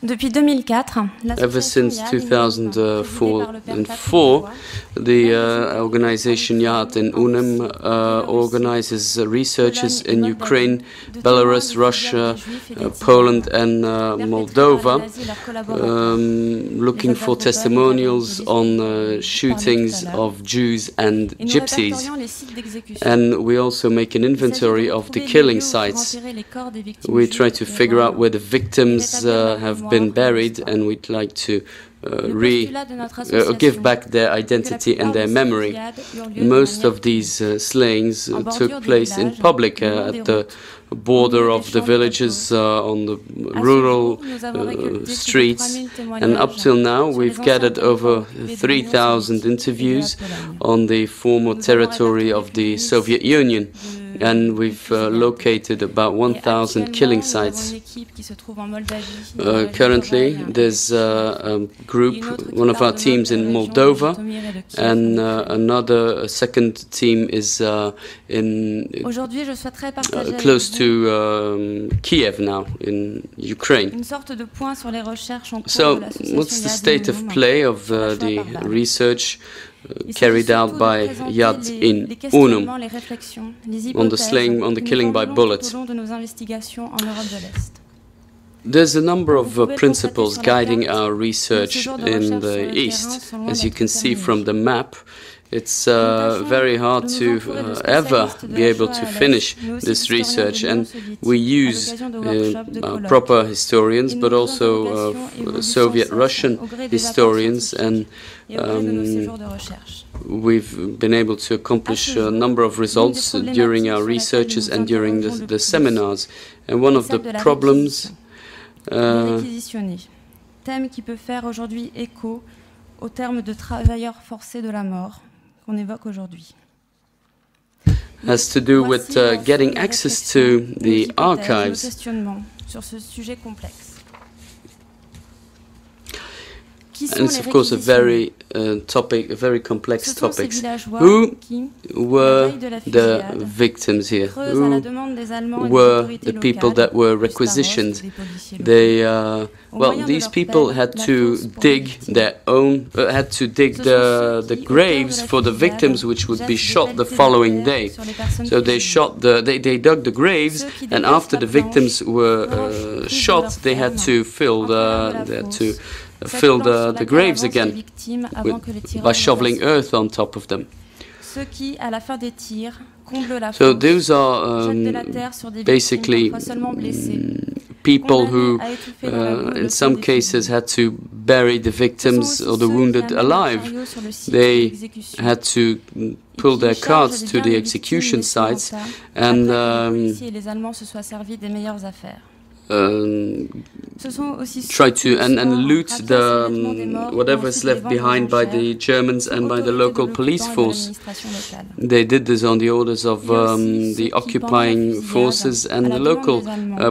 Ever since 2004, the organization Yahad-In Unum organizes researchers in Ukraine, Belarus, Russia, Poland and Moldova, looking for testimonials on shootings of Jews and Gypsies. And we also make an inventory of the killing sites. We try to figure out where the victims have been buried, and we'd like to give back their identity and their memory. Most of these slayings took place in public, at the border of the villages, on the rural streets, and up till now we've gathered over 3,000 interviews on the former territory of the Soviet Union. And we've located about 1,000 killing sites. Currently, there's a group, one of our teams in Moldova, and a second team is close to Kiev now, in Ukraine. So, what's the state of play of the research carried out by Yad In-Unum on the killing by bullet? There's a number of principles guiding our research in the East. As you can see from the map, it's very hard to ever be able to finish this research, and we use proper historians, but also Soviet Russian historians, and we've been able to accomplish a number of results during our researches and during the seminars. And one of the problems thème qui peut faire aujourd'hui écho au terme de travailleurs forcés de la mort qu'on évoque aujourd'hui. Has to do with getting access to the archives. Sur ce sujet complexe. And it's of course a very complex topic. Who were the victims here? Who were the people that were requisitioned? They, these people had to dig their own, the graves for the victims, which would be shot the following day. So they they dug the graves, and after the victims were shot, they had to fill the graves again by shoveling earth on top of them. So those are basically people who, in some cases, had to bury the victims or the wounded alive. They had to pull their carts to the execution sites and try to loot whatever is left behind by the Germans and by the local police force. They did this on the orders of the occupying forces and the local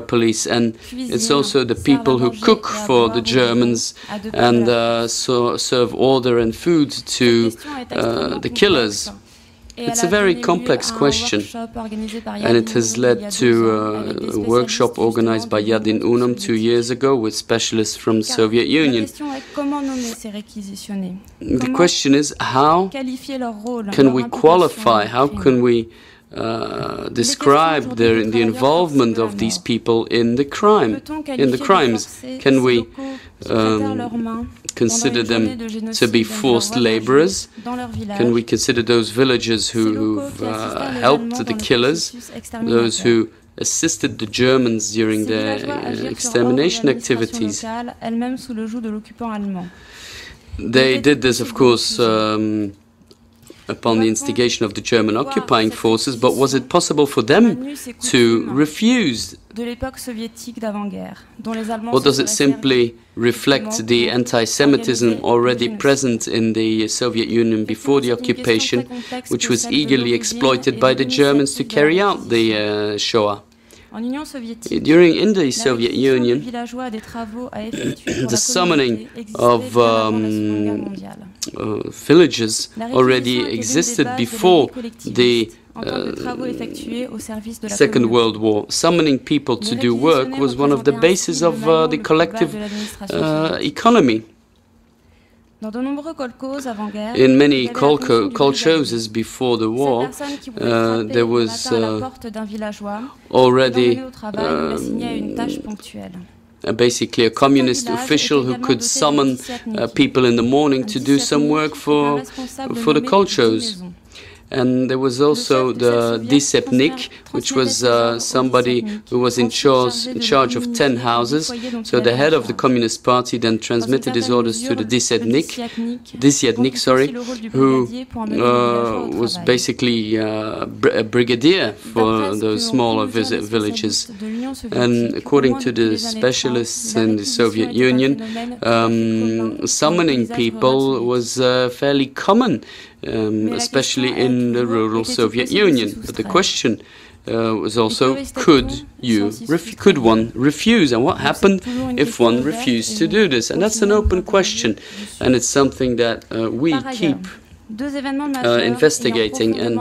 police, and it's also the people who cook for the Germans and serve order and food to the killers. It's a very complex question, and it has led to a workshop organized by Yad In Unum 2 years ago with specialists from the Soviet Union. The question is, how can we qualify, how can we describe the involvement of these people in the crimes? Can we consider them to be forced laborers? Can we consider those villagers who've helped the killers, those who assisted the Germans during their extermination activities? They did this, of course, upon the instigation of the German occupying forces, but was it possible for them to refuse? Or does it simply reflect the anti-Semitism already present in the Soviet Union before the occupation, which was eagerly exploited by the Germans to carry out the Shoah? In the Soviet Union, the summoning of villagers already existed before the Second World War. Summoning people to do work was one of the bases of the collective economy. In many kolkhozes before the war, there was already basically a communist official who could summon people in the morning to do some work for the kolkhozes. And there was also the disepnik, which was somebody who was in charge of 10 houses. So the head of the Communist Party then transmitted his orders to the disepnik, who was basically a brigadier for those smaller villages. And according to the specialists in the Soviet Union, summoning people was fairly common, especially in the rural Soviet Union. But the question was also, could one refuse? And what happened if one refused to do this? And that's an open question, and it's something that we keep investigating. And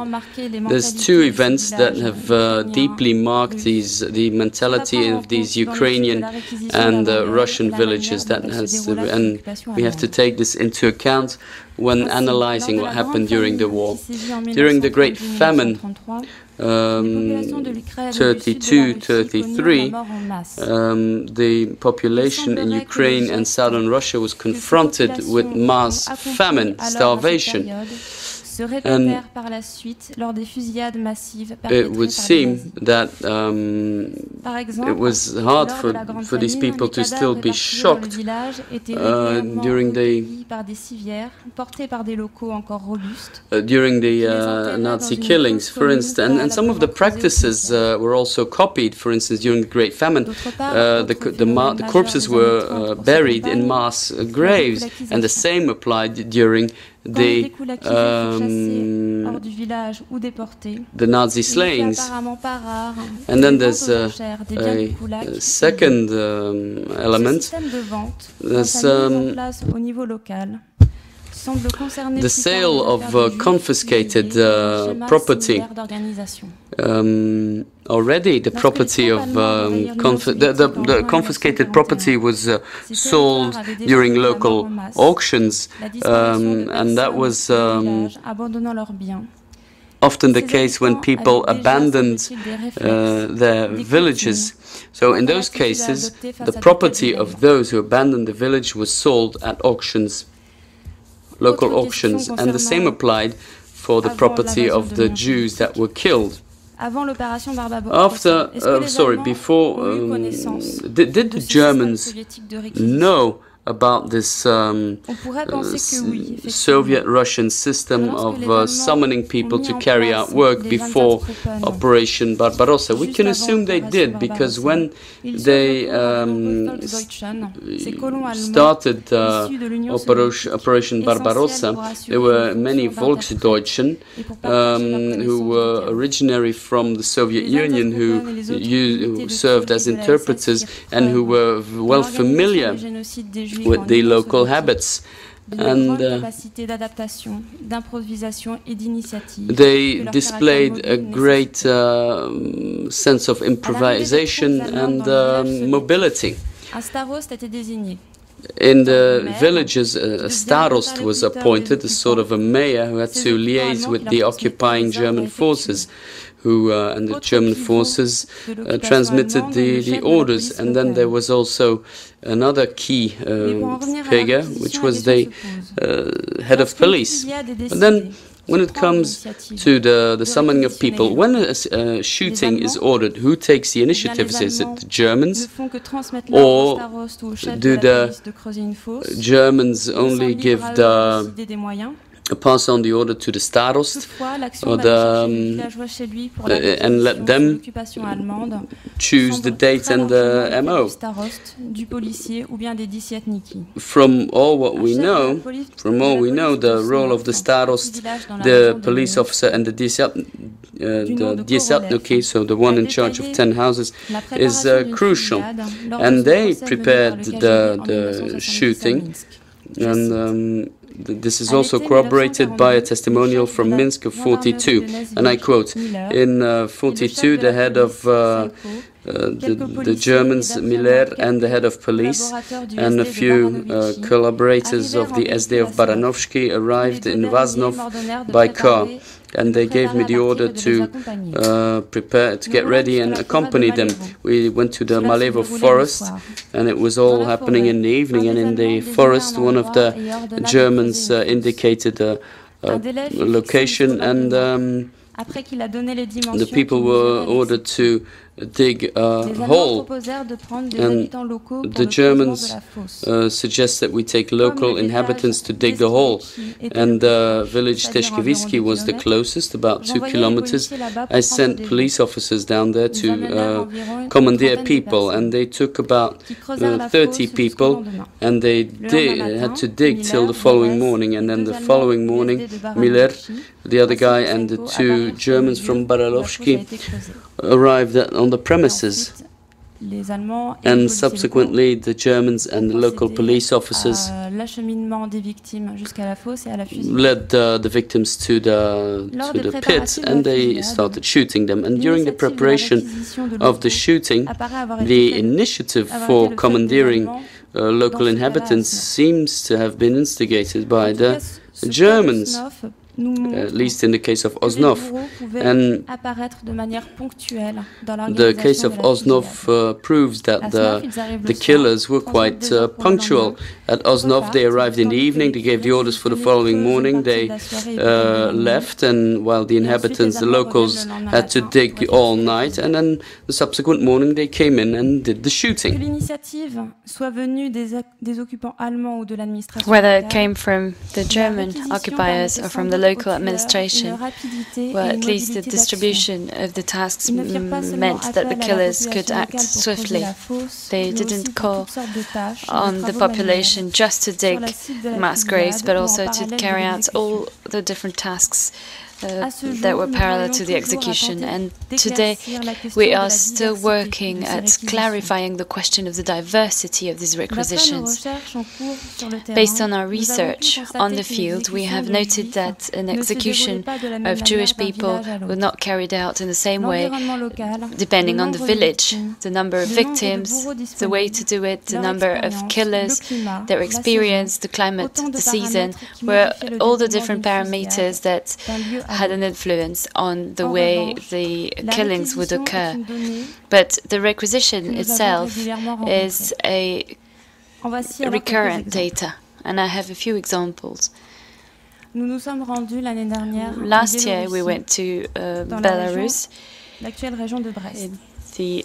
there's two events that have deeply marked the mentality of these Ukrainian and Russian villages, and we have to take this into account when analyzing what happened during the war. During the Great Famine, 32-33, the population in Ukraine and southern Russia was confronted with mass famine, starvation. And it would seem that it was hard for these people to still be shocked during the Nazi killings, for instance. And some of the practices were also copied. For instance, during the Great Famine, the corpses were buried in mass graves, and the same applied during the Nazi slayings. And then there's a second element. There's the sale of confiscated property. Already the property of the confiscated property was sold during local auctions, and that was often the case when people abandoned their villages. So in those cases, the property of those who abandoned the village was sold at auctions, local auctions, and the same applied for the property of the Jews that were killed. After, before, did the Germans know about this Soviet-Russian system of summoning people to carry out work before Operation Barbarossa? We can assume they did, because when they started Operation Barbarossa, there were many Volksdeutschen who were originally from the Soviet Union, who served as interpreters and who were well familiar with the local habits, and they displayed a great sense of improvisation and mobility. In the villages, a starost was appointed, a sort of a mayor who had to liaise with the occupying German forces, and the German forces transmitted the orders. And then there was also another key figure, which was the head of police. But then, when it comes to the summoning of people, when a shooting is ordered, who takes the initiative? Is it the Germans, or do the Germans only give pass on the order to the starost, or and let them choose the date and the MO? From all we know, the role of the starost, the police officer, and the desatniki, so the one in charge of 10 houses, is crucial. And they prepared the shooting. And this is also corroborated by a testimonial from Minsk of 42, and I quote, in 42 the head of the Germans, Miller, and the head of police, and a few collaborators of the SD of Baranovsky arrived in Vaznov by car, and they gave me the order to prepare, to get ready and accompany them. We went to the Malevo forest, and it was all happening in the evening, and in the forest one of the Germans indicated a location, and the people were ordered to dig a hole, and the Germans suggest that we take local inhabitants to dig the hole, and the village Teshkevitsky was the closest, about 2 kilometers. I sent police officers down there to commandeer people, and they took about 30 people, and they had to dig till the following morning, and then the following morning Miller, the other guy, and the 2 Germans from Baralovsky arrived on the premises, and subsequently the Germans and the local police officers led the victims to the pit, and they started shooting them. And during the preparation of the shooting, the initiative for commandeering local inhabitants seems to have been instigated by the Germans, at least in the case of Oznov. And the case of Oznov proves that the killers were quite punctual. At Oznov they arrived in the evening, they gave the orders for the following morning, they left, and while the inhabitants, the locals, had to dig all night, and then the subsequent morning they came in and did the shooting. Whether it came from the German occupiers or from the local administration, well, at least the distribution of the tasks meant that the killers could act swiftly. They didn't call on the population just to dig mass graves, but also to carry out all the different tasks that were parallel to the execution. And today we are still working at clarifying the question of the diversity of these requisitions. Based on our research on the field, we have noted that an execution of Jewish people was not carried out in the same way, depending on the village, the number of victims, the way to do it, the number of killers, their experience, the climate, the season, were all the different parameters that had an influence on the way the killings would occur. But the requisition itself is a recurrent data, and I have a few examples. Last year we went to Belarus, in the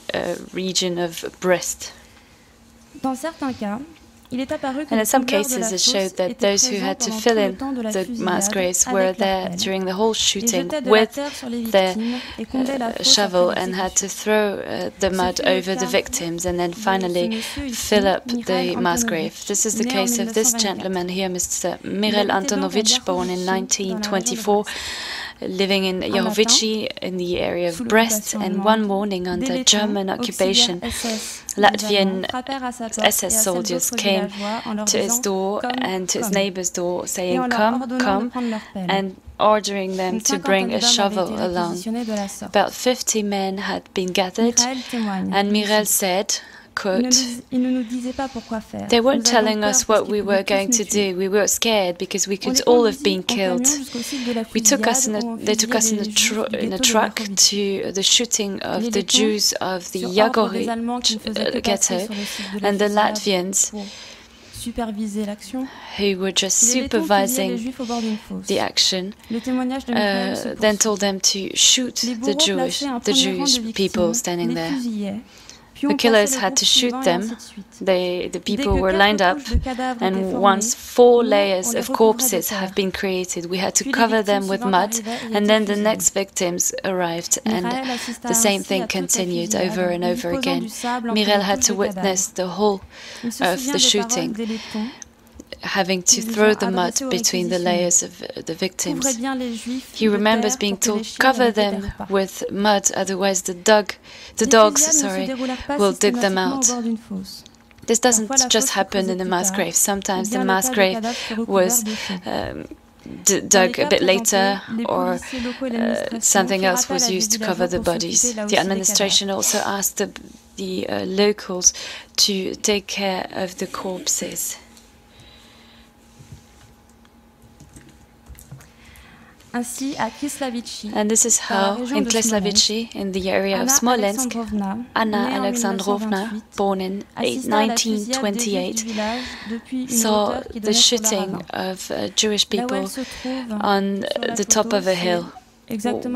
region of Brest. And in some cases it showed that those who had to fill in the mass graves were there during the whole shooting with their shovel and had to throw the mud over the victims and then finally fill up the mass grave. This is the case of this gentleman here, Mr. Mirel Antonovich, born in 1924, living in Avicii in the area of Brest, and one morning under German occupation, Latvian SS soldiers came to his door and to his neighbor's door saying, "Come, come," and ordering them to bring a shovel along. About 50 men had been gathered, and Mirel said, quote, "They weren't telling us what we were going to do. We were scared because we could all have been killed. They took us in a truck to the shooting of the Jews of the Yagori ghetto, and the Latvians, who were just supervising the action, then told them to shoot the Jewish people standing there. The killers had to shoot them. The people were lined up, and once 4 layers of corpses have been created, we had to cover them with mud, and then the next victims arrived, and the same thing continued over and over again. Mirel had to witness the whole of the shooting, having to throw the mud between the layers of the victims. He remembers being told, "Cover them with mud, otherwise the dogs will dig them out." This doesn't just happen in the mass grave. Sometimes the mass grave was dug a bit later, or something else was used to cover the bodies. The administration also asked the locals to take care of the corpses. Ainsi, à Kislavitchi, and this is how, in Kislavitchi, in the area of Smolensk, Anna Alexandrovna, born in 1928, saw the shooting of Jewish people on the top of a hill.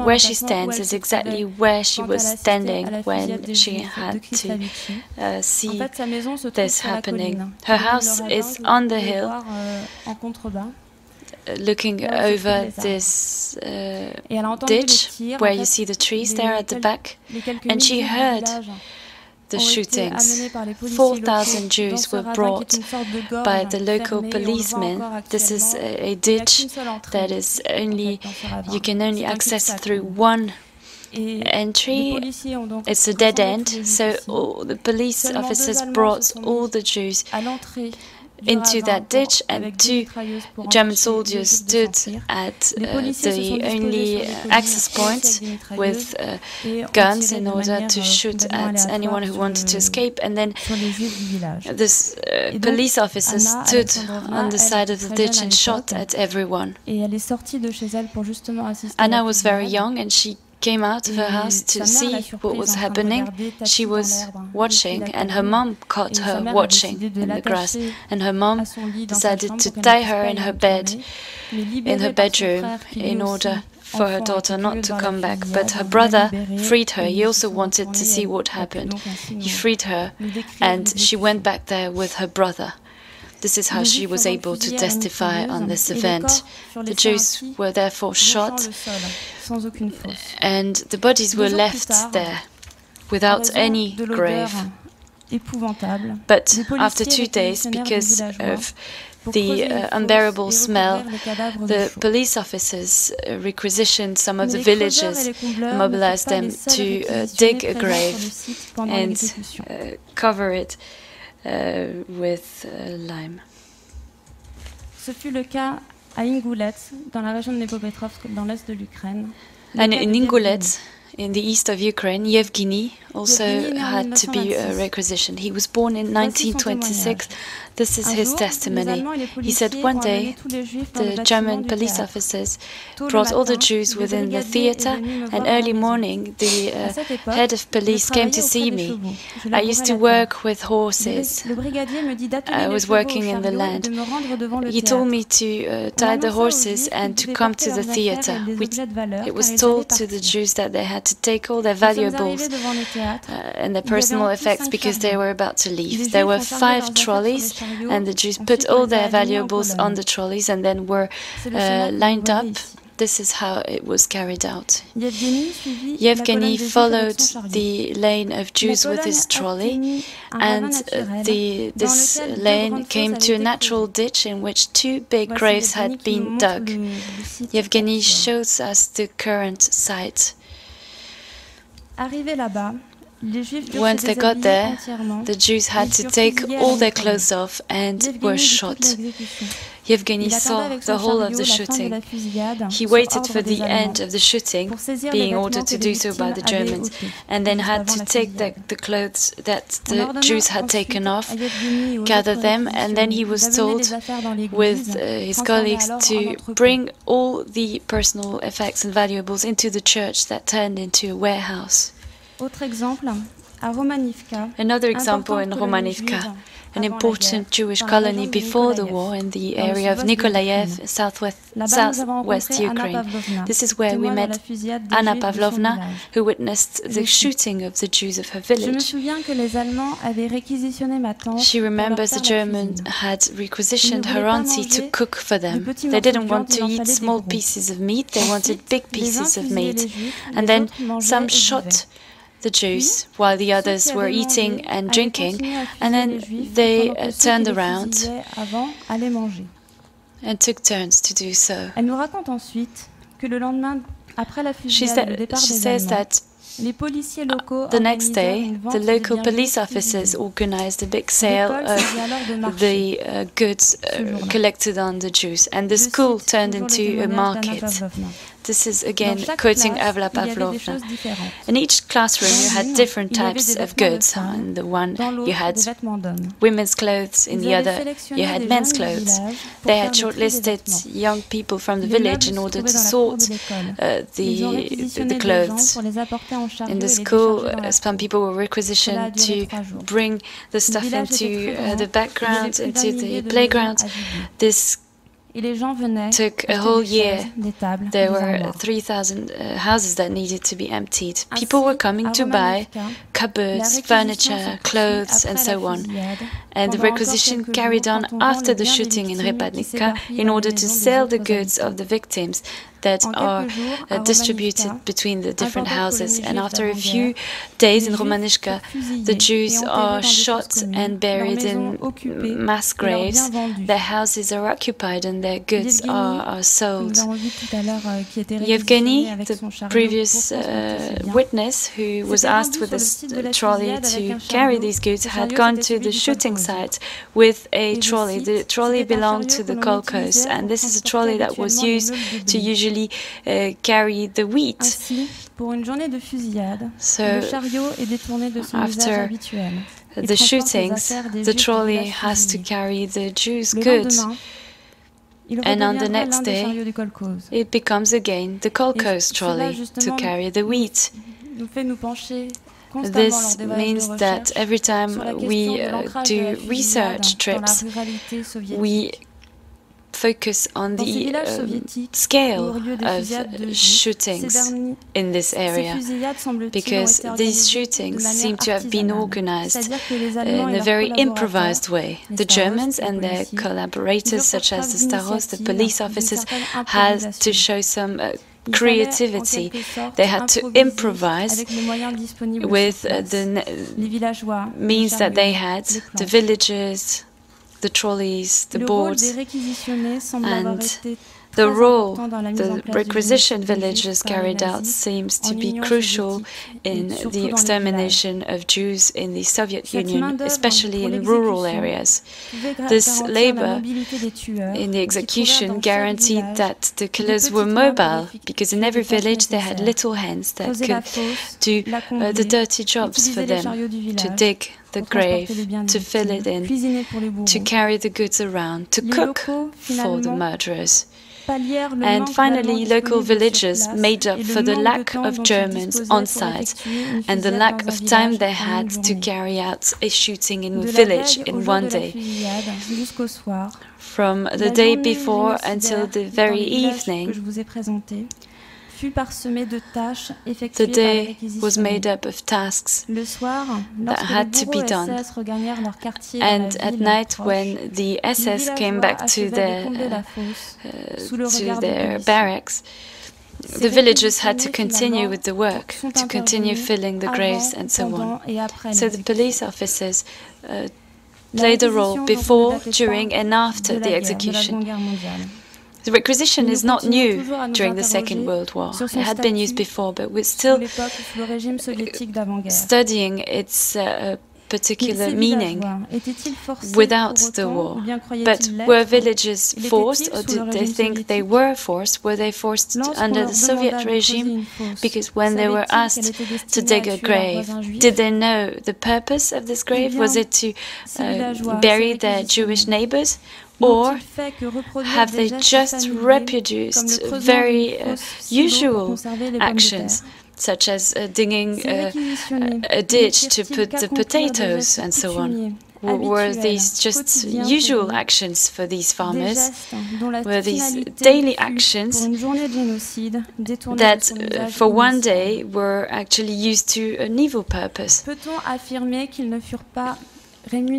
Where she stands is exactly where she was standing when she had to see this happening. Her house is on the hill, looking over this ditch where you see the trees there at the back, and she heard the shootings. 4,000 Jews were brought by the local policemen. This is a ditch that is you can only access through one entry. It's a dead end, so all the police officers brought all the Jews into that ditch, and 2 German soldiers stood at the only access point with guns in order to shoot at anyone who wanted to escape. And then this police officer stood on the side of the ditch and shot at everyone. Anna was very young, and she came out of her house to see what was happening. She was watching, and her mom caught her watching in the grass, and her mom decided to tie her in her bed, in her bedroom, in order for her daughter not to come back. But her brother freed her. He also wanted to see what happened. He freed her, and she went back there with her brother. This is how she was able to testify on this event. The Jews were therefore shot, and the bodies were left there without any grave. But after 2 days, because of the unbearable smell, the police officers requisitioned some of the villagers, mobilized them to dig a grave and cover it with lime. Ce fut le cas à Ingoulet, dans la région de Dnepropetrovsk, dans l'est de l'Ukraine. And in Ingoulet, in the east of Ukraine, Yevgeni also had to be requisitioned. He was born in 1926. This is his testimony. He said one day the German police officers brought all the Jews within the theater, and early morning the head of police came to see me. I used to work with horses. I was working in the land. He told me to tie the horses and to come to the theater. It was told to the Jews that they had to take all their valuables and their personal effects because they were about to leave. There were 5 trolleys, and the Jews put all their valuables on the trolleys and then were lined up. This is how it was carried out. Yevgeni followed the lane of Jews with his trolley, and this lane came to a natural ditch in which 2 big graves had been dug. Yevgeni shows us the current site. Once they got there, the Jews had to take all their clothes off and were shot. Yevgeni saw the whole of the shooting. He waited for the end of the shooting, being ordered to do so by the Germans, and then had to take the clothes that the Jews had taken off, gather them, and then he was told with his colleagues to bring all the personal effects and valuables into the church that turned into a warehouse. Another example in Romanivka, an important Jewish colony before the war in the area of Nikolaev, southwest Ukraine. This is where we met Anna Pavlovna, who witnessed the shooting of the Jews of her village. She remembers the Germans had requisitioned her auntie to cook for them. They didn't want to eat small pieces of meat, they wanted big pieces of meat. And then some shot the Jews while the others were eating and drinking, and then they turned around and took turns to do so. She says that The next day, the local police officers organized a big sale of the goods collected on the Jews, and the school turned into a market. This is again quoting Avla Pavlovna. In each classroom you had different types of goods. In the one you had women's clothes, in the other you had men's clothes. They had shortlisted young people from the village in order to sort the clothes. In the school, some people were requisitioned to bring the stuff into the background, into the playground. This took a whole year. There were 3,000 houses that needed to be emptied. People were coming to buy cupboards, furniture, clothes, and so on. And the requisition carried on after the shooting in Repadnica in order to sell the goods of the victims that are distributed between the different houses. And after a few days in Romanishka, the Jews are shot and buried in mass graves. Their houses are occupied and their goods are sold. Yevgeni, the previous witness who was asked with a trolley to carry these goods, had gone to the shooting site with a trolley. The trolley belonged to the kolkhoz, and this is a trolley that was used to usually carry the wheat. So, after the shootings, the trolley has to carry the Jews' goods. And on the next day, it becomes again the kolkhoz trolley to carry the wheat. This means that every time we do research trips, we focus on the scale of shootings in this area, because these shootings seem to have been organized in a very improvised way. The Germans and their collaborators, such as the staros, the police officers, had to show some creativity. They had to improvise with the means that they had, the villagers, the trolleys, the boards, and the role the requisition villagers carried out seems to be crucial in the extermination of Jews in the Soviet Union, especially in rural areas. This labor in the execution guaranteed that the killers were mobile, because in every village they had little hands that could do the dirty jobs for them, to dig the grave, to fill it in, to carry the goods around, to cook for the murderers. And finally, local villagers made up for the lack of Germans on site and the lack of time they had to carry out a shooting in a village in one day. From the day before until the very evening, the day was made up of tasks that had to be done. And at night, when the SS came back to their barracks, the villagers had to continue with the work, to continue filling the graves and so on. So the police officers played a role before, during and after the execution. The requisition is not new during the Second World War. It had been used before, but we're still studying its particular meaning without the war. But were villagers forced, or did they think they were forced? Were they forced under the Soviet regime? Because when they were asked to dig a grave, did they know the purpose of this grave? Was it to bury their Jewish neighbors? Or have they just reproduced very usual actions, such as digging a ditch to put the potatoes and so on? Were these just usual actions for these farmers? Were these daily actions that for one day were actually used to an evil purpose?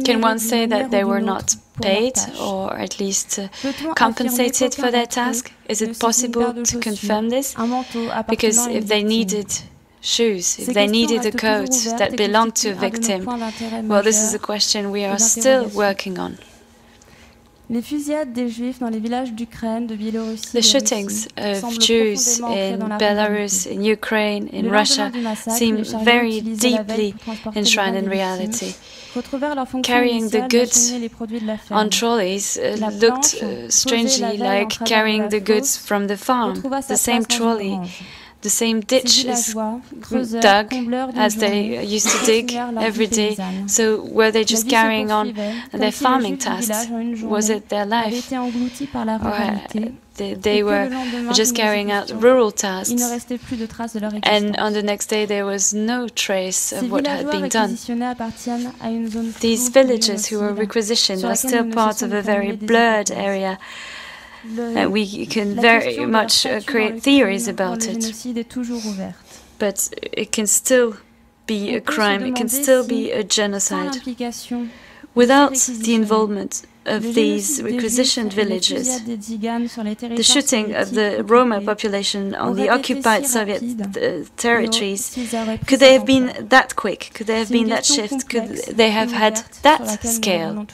Can one say that they were not paid, or at least compensated for their task? Is it possible to confirm this? Because if they needed shoes, if they needed a coat that belonged to a victim, well, this is a question we are still working on. Les fusillades des Juifs dans les villages d'Ukraine, de Biélorussie, The shootings of Jews in Belarus, in Ukraine, in Russia seem very deeply enshrined in reality. Carrying the goods on trolleys looked strangely like carrying the goods from the farm. The same trolley, the same ditch is dug as they used to dig every day. So were they just carrying on their farming tasks? Was it their life? Or they were just carrying out rural tasks, and on the next day there was no trace of what had been done. These villages who were requisitioned are still part of a very blurred area. We can very much create theories about it, but it can still be a crime, it can still be a genocide. Without the involvement of these requisitioned villages, the shooting of the Roma population on the occupied Soviet territories, could they have been that quick? Could they have been that shift? Could they have had that scale?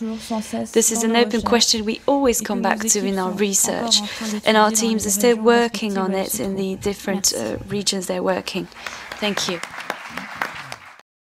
This is an open question we always come back to in our research, and our teams are still working on it in the different regions they're working. Thank you.